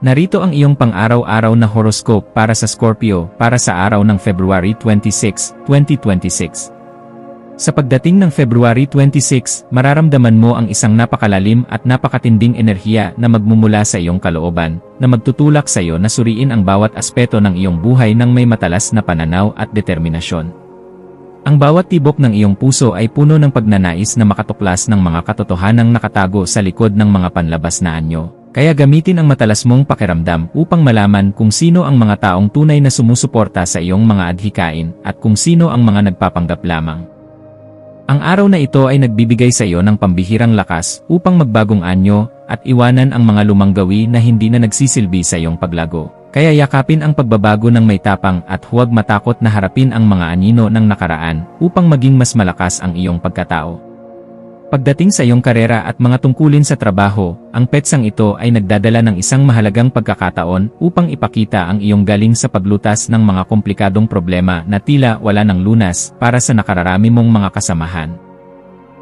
Narito ang iyong pang-araw-araw na horoscope para sa Scorpio para sa araw ng February 26, 2026. Sa pagdating ng February 26, mararamdaman mo ang isang napakalalim at napakatinding enerhiya na magmumula sa iyong kalooban, na magtutulak sa iyo na suriin ang bawat aspeto ng iyong buhay ng may matalas na pananaw at determinasyon. Ang bawat tibok ng iyong puso ay puno ng pagnanais na makatuklas ng mga katotohanang nakatago sa likod ng mga panlabas na anyo. Kaya gamitin ang matalas mong pakiramdam upang malaman kung sino ang mga taong tunay na sumusuporta sa iyong mga adhikain at kung sino ang mga nagpapanggap lamang. Ang araw na ito ay nagbibigay sa iyo ng pambihirang lakas upang magbagong anyo at iwanan ang mga lumang gawi na hindi na nagsisilbi sa iyong paglago. Kaya yakapin ang pagbabago ng may tapang at huwag matakot na harapin ang mga anino ng nakaraan upang maging mas malakas ang iyong pagkatao. Pagdating sa iyong karera at mga tungkulin sa trabaho, ang petsang ito ay nagdadala ng isang mahalagang pagkakataon upang ipakita ang iyong galing sa paglutas ng mga komplikadong problema na tila wala ng lunas para sa nakararami mong mga kasamahan.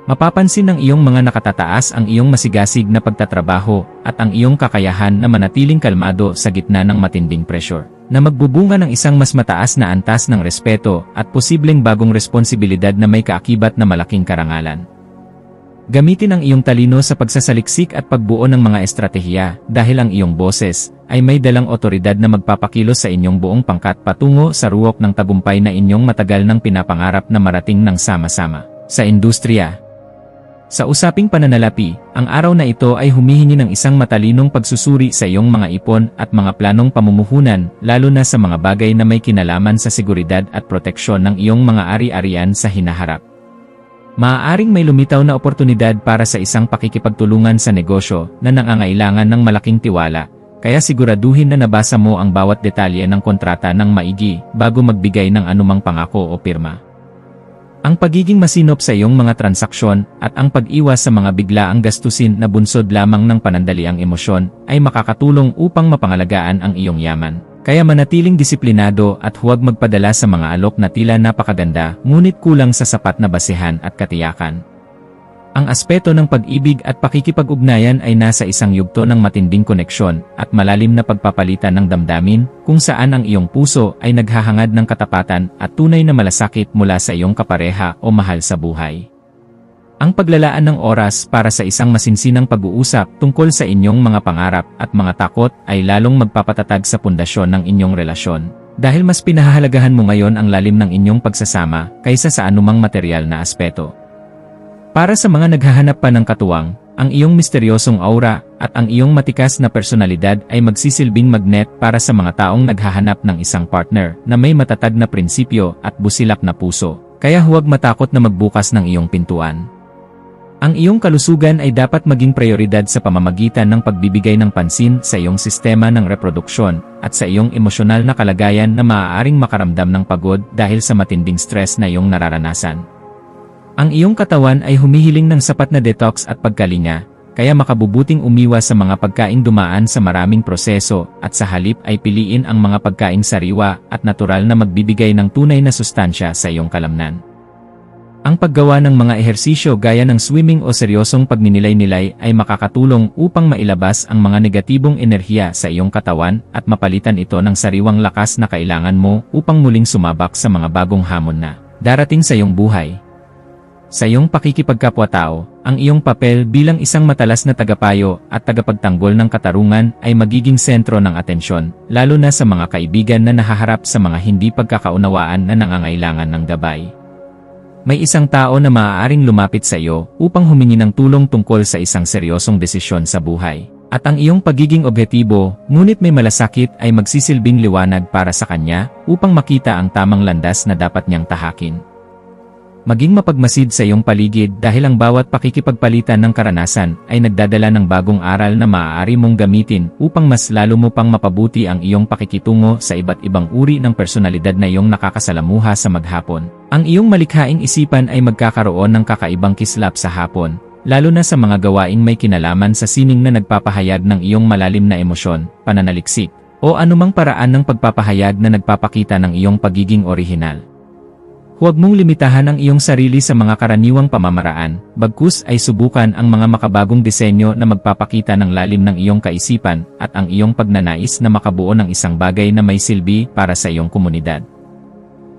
Mapapansin ng iyong mga nakatataas ang iyong masigasig na pagtatrabaho at ang iyong kakayahan na manatiling kalmado sa gitna ng matinding pressure, na magbubunga ng isang mas mataas na antas ng respeto at posibleng bagong responsibilidad na may kaakibat na malaking karangalan. Gamitin ang iyong talino sa pagsasaliksik at pagbuo ng mga estratehiya dahil ang iyong boses ay may dalang otoridad na magpapakilos sa inyong buong pangkat patungo sa ruwok ng tagumpay na inyong matagal nang pinapangarap na marating ng sama-sama. Sa industriya, sa usaping pananalapi, ang araw na ito ay humihingi ng isang matalinong pagsusuri sa iyong mga ipon at mga planong pamumuhunan, lalo na sa mga bagay na may kinalaman sa seguridad at proteksyon ng iyong mga ari-arian sa hinaharap. Maaaring may lumitaw na oportunidad para sa isang pakikipagtulungan sa negosyo na nangangailangan ng malaking tiwala, kaya siguraduhin na nabasa mo ang bawat detalye ng kontrata ng maigi bago magbigay ng anumang pangako o pirma. Ang pagiging masinop sa iyong mga transaksyon at ang pag-iwas sa mga biglaang gastusin na bunsod lamang ng panandaliang emosyon ay makakatulong upang mapangalagaan ang iyong yaman. Kaya manatiling disiplinado at huwag magpadala sa mga alok na tila napakaganda ngunit kulang sa sapat na basehan at katiyakan. Ang aspeto ng pag-ibig at pakikipag-ugnayan ay nasa isang yugto ng matinding koneksyon at malalim na pagpapalitan ng damdamin kung saan ang iyong puso ay naghahangad ng katapatan at tunay na malasakit mula sa iyong kapareha o mahal sa buhay. Ang paglalaan ng oras para sa isang masinsinang pag-uusap tungkol sa inyong mga pangarap at mga takot ay lalong magpapatatag sa pundasyon ng inyong relasyon, dahil mas pinahahalagahan mo ngayon ang lalim ng inyong pagsasama kaysa sa anumang material na aspeto. Para sa mga naghahanap pa ng katuwang, ang iyong misteryosong aura at ang iyong matikas na personalidad ay magsisilbing magnet para sa mga taong naghahanap ng isang partner na may matatag na prinsipyo at busilak na puso, kaya huwag matakot na magbukas ng iyong pintuan. Ang iyong kalusugan ay dapat maging prioridad sa pamamagitan ng pagbibigay ng pansin sa iyong sistema ng reproduksyon at sa iyong emosyonal na kalagayan na maaaring makaramdam ng pagod dahil sa matinding stress na iyong nararanasan. Ang iyong katawan ay humihiling ng sapat na detox at pagkalinga, kaya makabubuting umiwas sa mga pagkaing dumaan sa maraming proseso at sa halip ay piliin ang mga pagkaing sariwa at natural na magbibigay ng tunay na sustansya sa iyong kalamnan. Ang paggawa ng mga ehersisyo gaya ng swimming o seryosong pagninilay-nilay ay makakatulong upang mailabas ang mga negatibong enerhiya sa iyong katawan at mapalitan ito ng sariwang lakas na kailangan mo upang muling sumabak sa mga bagong hamon na darating sa iyong buhay. Sa iyong pakikipagkapwa-tao, ang iyong papel bilang isang matalas na tagapayo at tagapagtanggol ng katarungan ay magiging sentro ng atensyon, lalo na sa mga kaibigan na nahaharap sa mga hindi pagkakaunawaan na nangangailangan ng gabay. May isang tao na maaaring lumapit sa iyo upang humingi ng tulong tungkol sa isang seryosong desisyon sa buhay. At ang iyong pagiging objektibo, ngunit may malasakit ay magsisilbing liwanag para sa kanya upang makita ang tamang landas na dapat niyang tahakin. Maging mapagmasid sa iyong paligid dahil ang bawat pakikipagpalitan ng karanasan ay nagdadala ng bagong aral na maaari mong gamitin upang mas lalo mo pang mapabuti ang iyong pakikitungo sa iba't ibang uri ng personalidad na iyong nakakasalamuha sa maghapon. Ang iyong malikhaing isipan ay magkakaroon ng kakaibang kislap sa hapon, lalo na sa mga gawaing may kinalaman sa sining na nagpapahayag ng iyong malalim na emosyon, pananaliksik, o anumang paraan ng pagpapahayag na nagpapakita ng iyong pagiging orihinal. Huwag mong limitahan ang iyong sarili sa mga karaniwang pamamaraan, bagkus ay subukan ang mga makabagong disenyo na magpapakita ng lalim ng iyong kaisipan at ang iyong pagnanais na makabuo ng isang bagay na may silbi para sa iyong komunidad.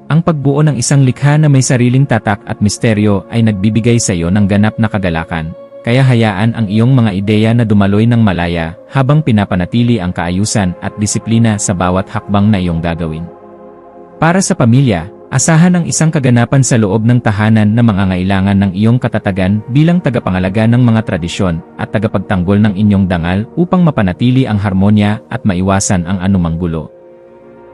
Ang pagbuo ng isang likha na may sariling tatak at misteryo ay nagbibigay sa iyo ng ganap na kagalakan, kaya hayaan ang iyong mga ideya na dumaloy ng malaya habang pinapanatili ang kaayusan at disiplina sa bawat hakbang na iyong gagawin. Para sa pamilya, asahan ang isang kaganapan sa loob ng tahanan na mangangailangan ng iyong katatagan bilang tagapangalaga ng mga tradisyon at tagapagtanggol ng inyong dangal upang mapanatili ang harmonya at maiwasan ang anumang gulo.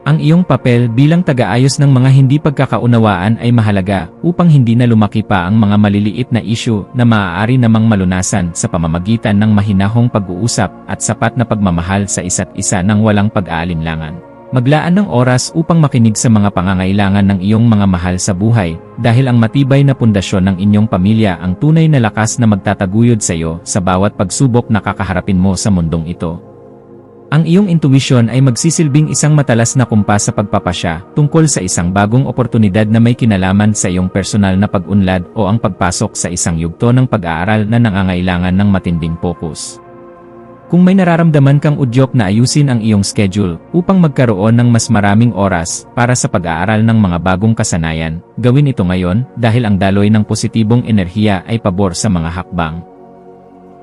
Ang iyong papel bilang tagaayos ng mga hindi pagkakaunawaan ay mahalaga upang hindi na lumaki pa ang mga maliliit na isyu na maaari namang malunasan sa pamamagitan ng mahinahong pag-uusap at sapat na pagmamahal sa isa't isa ng walang pag-aalinlangan. Maglaan ng oras upang makinig sa mga pangangailangan ng iyong mga mahal sa buhay, dahil ang matibay na pundasyon ng inyong pamilya ang tunay na lakas na magtataguyod sa iyo sa bawat pagsubok na kakaharapin mo sa mundong ito. Ang iyong intuition ay magsisilbing isang matalas na kumpas sa pagpapasya tungkol sa isang bagong oportunidad na may kinalaman sa iyong personal na pag-unlad o ang pagpasok sa isang yugto ng pag-aaral na nangangailangan ng matinding focus. Kung may nararamdaman kang udyok na ayusin ang iyong schedule upang magkaroon ng mas maraming oras para sa pag-aaral ng mga bagong kasanayan, gawin ito ngayon dahil ang daloy ng positibong enerhiya ay pabor sa mga hakbang.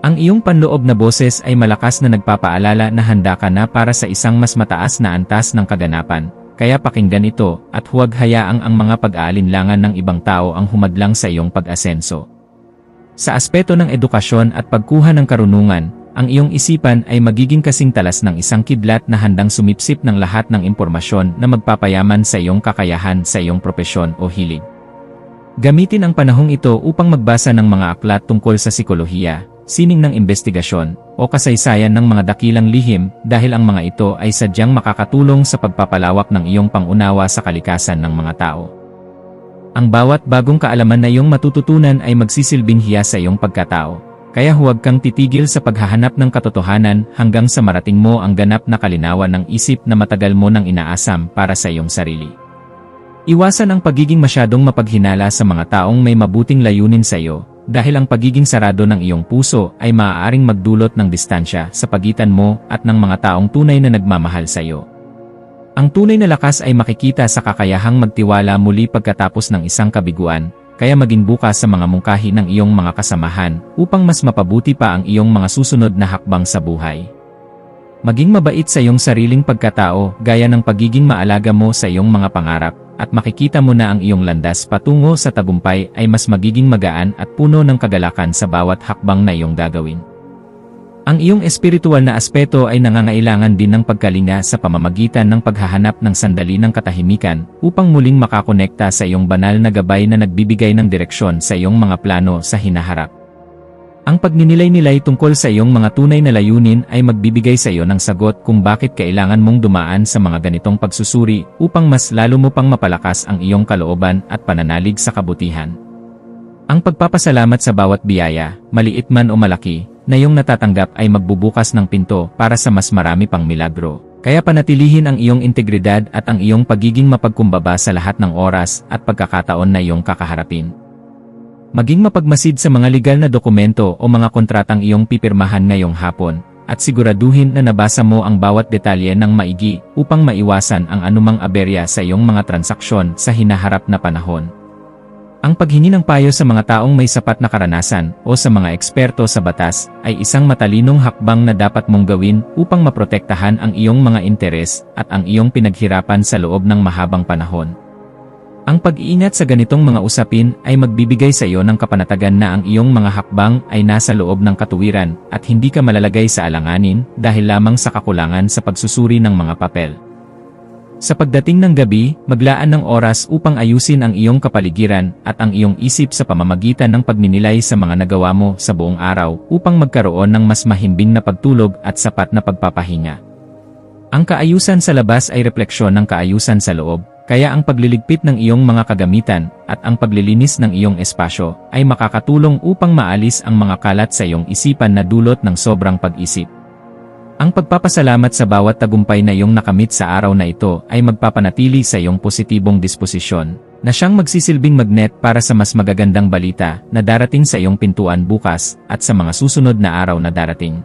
Ang iyong panloob na boses ay malakas na nagpapaalala na handa ka na para sa isang mas mataas na antas ng kaganapan, kaya pakinggan ito at huwag hayaang ang mga pag-aalinlangan ng ibang tao ang humadlang sa iyong pag-asenso. Sa aspeto ng edukasyon at pagkuha ng karunungan, ang iyong isipan ay magiging kasing talas ng isang kidlat na handang sumipsip ng lahat ng impormasyon na magpapayaman sa iyong kakayahan sa iyong propesyon o hilig. Gamitin ang panahong ito upang magbasa ng mga aklat tungkol sa psikolohiya, sining ng investigasyon, o kasaysayan ng mga dakilang lihim dahil ang mga ito ay sadyang makakatulong sa pagpapalawak ng iyong pangunawa sa kalikasan ng mga tao. Ang bawat bagong kaalaman na iyong matututunan ay magsisilbing hiya sa iyong pagkatao. Kaya huwag kang titigil sa paghahanap ng katotohanan hanggang sa marating mo ang ganap na kalinawan ng isip na matagal mo nang inaasam para sa iyong sarili. Iwasan ang pagiging masyadong mapaghinala sa mga taong may mabuting layunin sa iyo, dahil ang pagiging sarado ng iyong puso ay maaaring magdulot ng distansya sa pagitan mo at ng mga taong tunay na nagmamahal sa iyo. Ang tunay na lakas ay makikita sa kakayahang magtiwala muli pagkatapos ng isang kabiguan. Kaya maging bukas sa mga mungkahi ng iyong mga kasamahan upang mas mapabuti pa ang iyong mga susunod na hakbang sa buhay. Maging mabait sa iyong sariling pagkatao gaya ng pagiging maalaga mo sa iyong mga pangarap at makikita mo na ang iyong landas patungo sa tagumpay ay mas magiging magaan at puno ng kagalakan sa bawat hakbang na iyong gagawin. Ang iyong espiritual na aspeto ay nangangailangan din ng pagkalinga sa pamamagitan ng paghahanap ng sandali ng katahimikan upang muling makakonekta sa iyong banal na gabay na nagbibigay ng direksyon sa iyong mga plano sa hinaharap. Ang pagninilay-nilay tungkol sa iyong mga tunay na layunin ay magbibigay sa iyo ng sagot kung bakit kailangan mong dumaan sa mga ganitong pagsusuri upang mas lalo mo pang mapalakas ang iyong kalooban at pananalig sa kabutihan. Ang pagpapasalamat sa bawat biyaya, maliit man o malaki, na iyong natatanggap ay magbubukas ng pinto para sa mas marami pang milagro. Kaya panatilihin ang iyong integridad at ang iyong pagiging mapagkumbaba sa lahat ng oras at pagkakataon na iyong kakaharapin. Maging mapagmasid sa mga legal na dokumento o mga kontratang iyong pipirmahan ngayong hapon, at siguraduhin na nabasa mo ang bawat detalye ng maigi upang maiwasan ang anumang aberya sa iyong mga transaksyon sa hinaharap na panahon. Ang paghingi ng payo sa mga taong may sapat na karanasan o sa mga eksperto sa batas ay isang matalinong hakbang na dapat mong gawin upang maprotektahan ang iyong mga interes at ang iyong pinaghirapan sa loob ng mahabang panahon. Ang pag-iingat sa ganitong mga usapin ay magbibigay sa iyo ng kapanatagan na ang iyong mga hakbang ay nasa loob ng katuwiran at hindi ka malalagay sa alanganin dahil lamang sa kakulangan sa pagsusuri ng mga papel. Sa pagdating ng gabi, maglaan ng oras upang ayusin ang iyong kapaligiran at ang iyong isip sa pamamagitan ng pagninilay sa mga nagawa mo sa buong araw upang magkaroon ng mas mahimbing na pagtulog at sapat na pagpapahinga. Ang kaayusan sa labas ay refleksyon ng kaayusan sa loob, kaya ang pagliligpit ng iyong mga kagamitan at ang paglilinis ng iyong espasyo ay makakatulong upang maalis ang mga kalat sa iyong isipan na dulot ng sobrang pag-isip. Ang pagpapasalamat sa bawat tagumpay na iyong nakamit sa araw na ito ay magpapanatili sa iyong positibong disposisyon. na siyang magsisilbing magnet para sa mas magagandang balita na darating sa iyong pintuan bukas at sa mga susunod na araw na darating.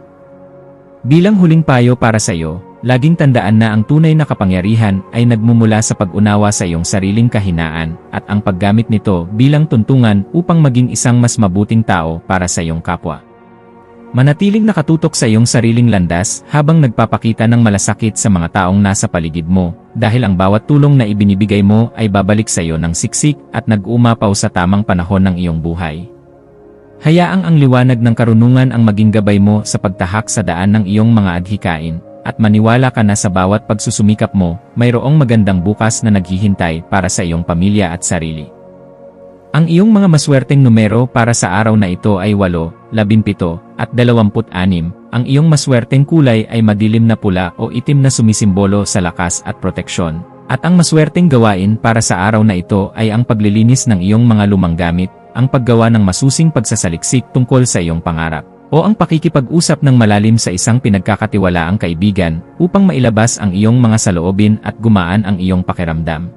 Bilang huling payo para sa iyo, laging tandaan na ang tunay na kapangyarihan ay nagmumula sa pag-unawa sa iyong sariling kahinaan at ang paggamit nito bilang tuntungan upang maging isang mas mabuting tao para sa iyong kapwa. Manatiling nakatutok sa iyong sariling landas habang nagpapakita ng malasakit sa mga taong nasa paligid mo, dahil ang bawat tulong na ibinibigay mo ay babalik sa iyo ng siksik at nag-umapaw sa tamang panahon ng iyong buhay. Hayaang ang liwanag ng karunungan ang maging gabay mo sa pagtahak sa daan ng iyong mga adhikain, at maniwala ka na sa bawat pagsusumikap mo, mayroong magandang bukas na naghihintay para sa iyong pamilya at sarili. Ang iyong mga maswerteng numero para sa araw na ito ay 8, 17, at 26. Ang iyong maswerteng kulay ay madilim na pula o itim na sumisimbolo sa lakas at proteksyon. At ang maswerteng gawain para sa araw na ito ay ang paglilinis ng iyong mga lumang gamit, ang paggawa ng masusing pagsasaliksik tungkol sa iyong pangarap, o ang pakikipag-usap ng malalim sa isang pinagkakatiwalaang kaibigan upang mailabas ang iyong mga saloobin at gumaan ang iyong pakiramdam.